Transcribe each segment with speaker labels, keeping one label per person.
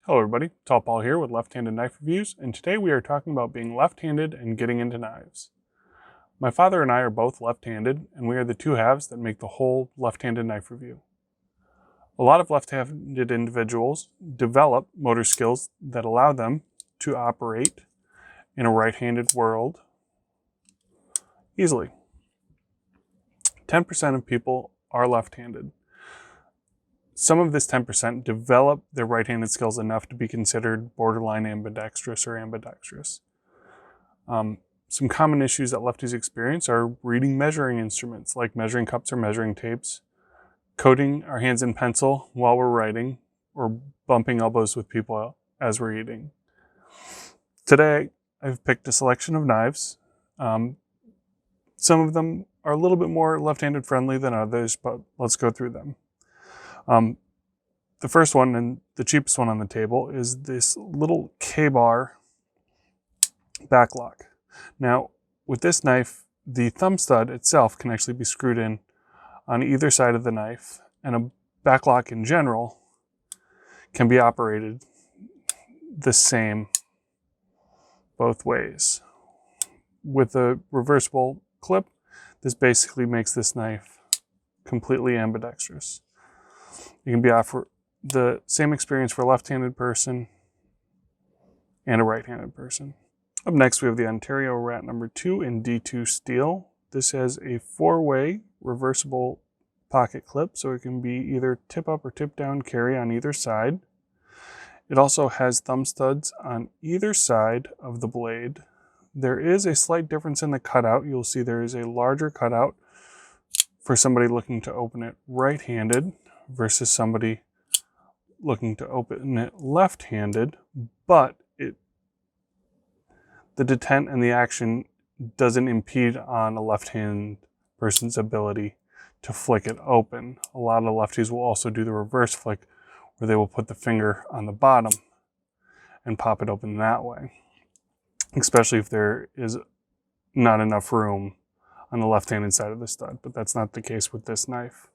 Speaker 1: Hello everybody, Tall Paul here with Left-Handed Knife Reviews, and today we are talking about being left-handed and getting into knives. My father and I are both left-handed, and we are the two halves that make the whole left-handed knife review. A lot of left-handed individuals develop motor skills that allow them to operate in a right-handed world easily. 10% of people are left-handed. Some of this 10% develop their right-handed skills enough to be considered borderline ambidextrous or ambidextrous. Some common issues that lefties experience are reading measuring instruments like measuring cups or measuring tapes, coating our hands in pencil while we're writing, or bumping elbows with people as we're eating. Today, I've picked a selection of knives. Some of them are a little bit more left-handed friendly than others, but let's go through them. The first one, and the cheapest one on the table, is this little K-bar backlock. Now, with this knife, the thumb stud itself can actually be screwed in on either side of the knife, and a backlock in general can be operated the same both ways. With a reversible clip, this basically makes this knife completely ambidextrous. You can be offered the same experience for a left-handed person and a right-handed person. Up next, we have the Ontario Rat number 2 in D2 steel. This has a 4-way reversible pocket clip, so it can be either tip up or tip down carry on either side. It also has thumb studs on either side of the blade. There is a slight difference in the cutout. You'll see there is a larger cutout for somebody looking to open it right-handed versus somebody looking to open it left-handed, but the detent and the action doesn't impede on a left-handed person's ability to flick it open. A lot of lefties will also do the reverse flick, where they will put the finger on the bottom and pop it open that way, especially if there is not enough room on the left-handed side of the stud, but that's not the case with this knife.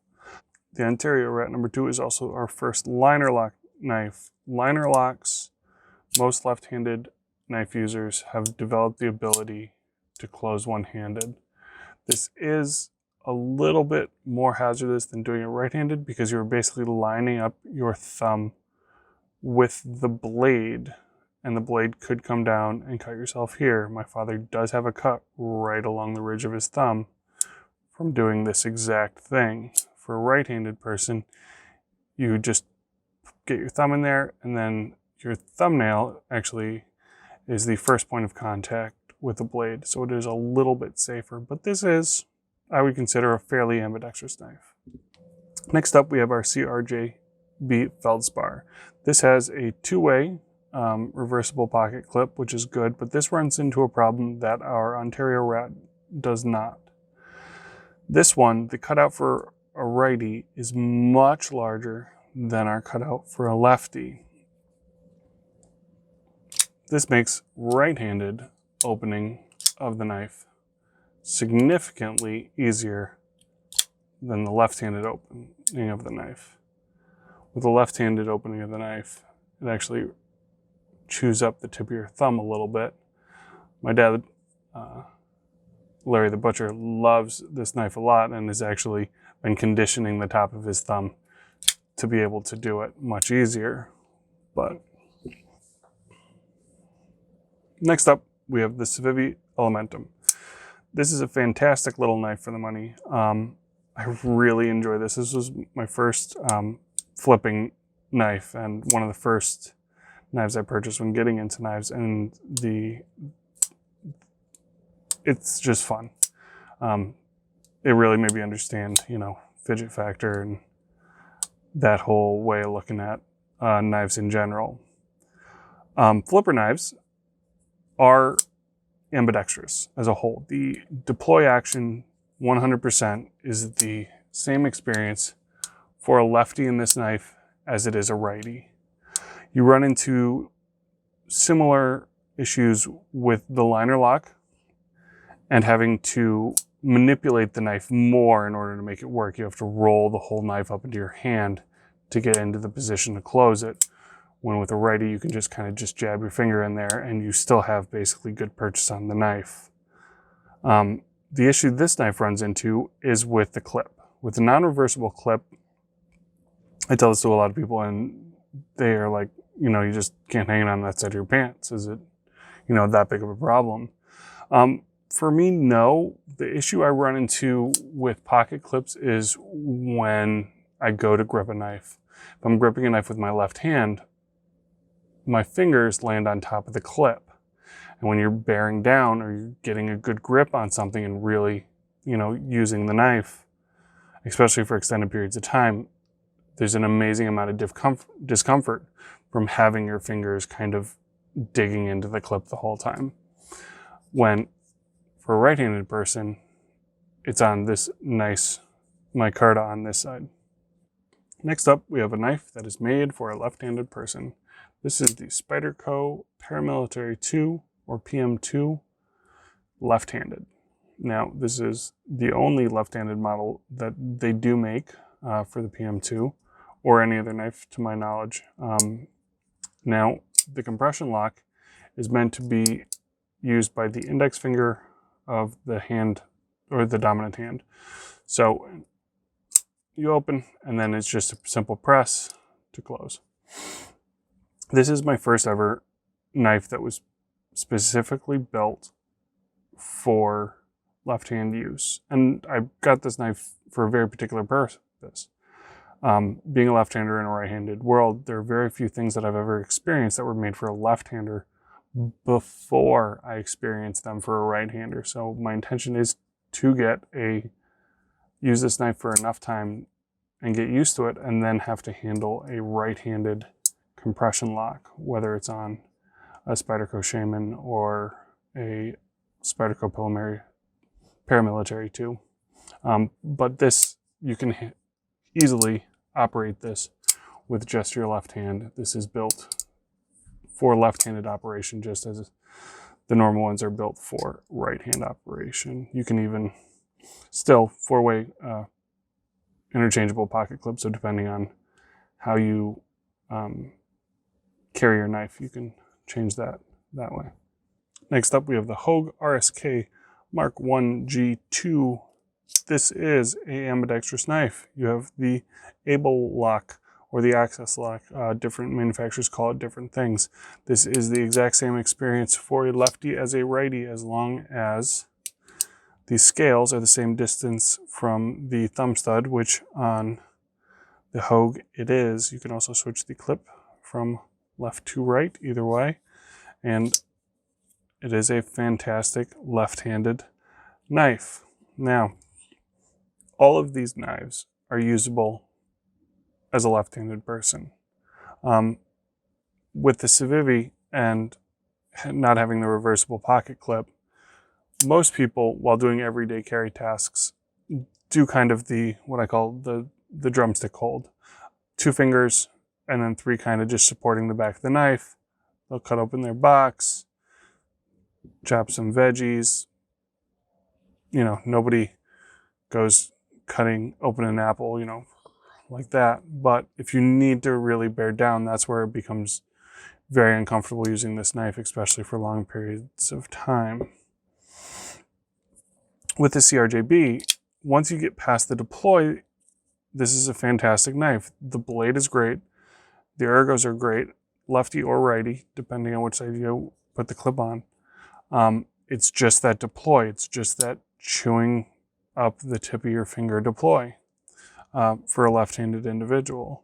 Speaker 1: The Ontario Rat number 2 is also our first liner lock knife. Liner locks, most left-handed knife users have developed the ability to close one-handed. This is a little bit more hazardous than doing it right-handed because you're basically lining up your thumb with the blade, and the blade could come down and cut yourself here. My father does have a cut right along the ridge of his thumb from doing this exact thing. For a right-handed person, you just get your thumb in there, and then your thumbnail actually is the first point of contact with the blade, so it is a little bit safer. But this is, I would consider, a fairly ambidextrous knife. Next up, we have our CRJB Feldspar. This has a 2-way reversible pocket clip, which is good, but this runs into a problem that our Ontario Rat does not. This one, the cutout for a righty is much larger than our cutout for a lefty. This makes right-handed opening of the knife significantly easier than the left-handed opening of the knife. With the left-handed opening of the knife, it actually chews up the tip of your thumb a little bit. My dad, Larry the Butcher, loves this knife a lot and has actually been conditioning the top of his thumb to be able to do it much easier. But next up, we have the Civivi Elementum. This is a fantastic little knife for the money. I really enjoy this. This was my first flipping knife and one of the first knives I purchased when getting into knives, and it's just fun. It really made me understand, fidget factor and that whole way of looking at knives in general. Flipper knives are ambidextrous as a whole. The deploy action 100% is the same experience for a lefty in this knife as it is a righty. You run into similar issues with the liner lock and having to manipulate the knife more in order to make it work. You have to roll the whole knife up into your hand to get into the position to close it. when with a righty you can just kind of just jab your finger in there and you still have basically good purchase on the knife. The issue this knife runs into is with the clip. With the non-reversible clip, I tell this to a lot of people and they are like, you know, you just can't hang it on that side of your pants. Is it, you know, that big of a problem? For me, no. The issue I run into with pocket clips is when I go to grip a knife. If I'm gripping a knife with my left hand, my fingers land on top of the clip. And when you're bearing down or you're getting a good grip on something and really, you know, using the knife, especially for extended periods of time, there's an amazing amount of discomfort from having your fingers kind of digging into the clip the whole time. When for a right-handed person, it's on this nice micarta on this side. Next up, we have a knife that is made for a left-handed person. This is the Spyderco Paramilitary 2 or PM2 left-handed. Now, this is the only left-handed model that they do make for the PM2 or any other knife to my knowledge. Now, the compression lock is meant to be used by the index finger of the hand or the dominant hand. So you open and then it's just a simple press to close. This is my first ever knife that was specifically built for left-hand use. And I got this knife for a very particular purpose. Being a left-hander in a right-handed world, there are very few things that I've ever experienced that were made for a left-hander before I experienced them for a right-hander. So my intention is to use this knife for enough time and get used to it and then have to handle a right-handed compression lock, whether it's on a Spyderco Shaman or a Spyderco Paramilitary 2. But this, you can easily operate this with just your left hand. This is built for left-handed operation, just as the normal ones are built for right-hand operation. You can even still four-way interchangeable pocket clips, so depending on how you carry your knife, you can change that way. Next up, we have the Hogue RSK MK-1 G2. This is a ambidextrous knife. You have the able lock or the access lock. Different manufacturers call it different things. This is the exact same experience for a lefty as a righty, as long as the scales are the same distance from the thumb stud, which on the Hogue it is. You can also switch the clip from left to right, either way. And it is a fantastic left-handed knife. Now, all of these knives are usable as a left-handed person. With the Civivi and not having the reversible pocket clip, most people, while doing everyday carry tasks, do kind of what I call the drumstick hold. 2 fingers and then 3 kind of just supporting the back of the knife. They'll cut open their box, chop some veggies. You know, nobody goes cutting open an apple, you know, like that. But if you need to really bear down, that's where it becomes very uncomfortable using this knife, especially for long periods of time. With the CRJB, once you get past the deploy, this is a fantastic knife. The blade is great. The ergos are great, lefty or righty, depending on which side you put the clip on. It's just that deploy. It's just that chewing up the tip of your finger deploy for a left-handed individual.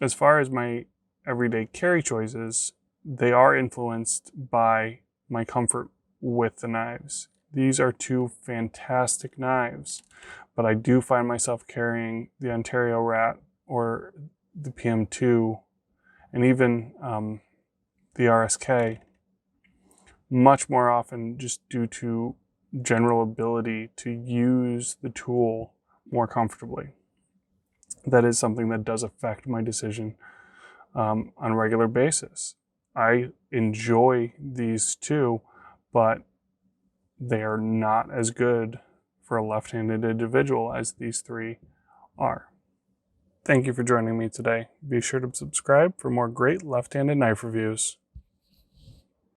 Speaker 1: As far as my everyday carry choices, they are influenced by my comfort with the knives. These are 2 fantastic knives, but I do find myself carrying the Ontario Rat or the PM2 and even the RSK much more often, just due to general ability to use the tool more comfortably. That is something that does affect my decision on a regular basis. I enjoy these 2, but they are not as good for a left-handed individual as these 3 are. Thank you for joining me today. Be sure to subscribe for more great left-handed knife reviews.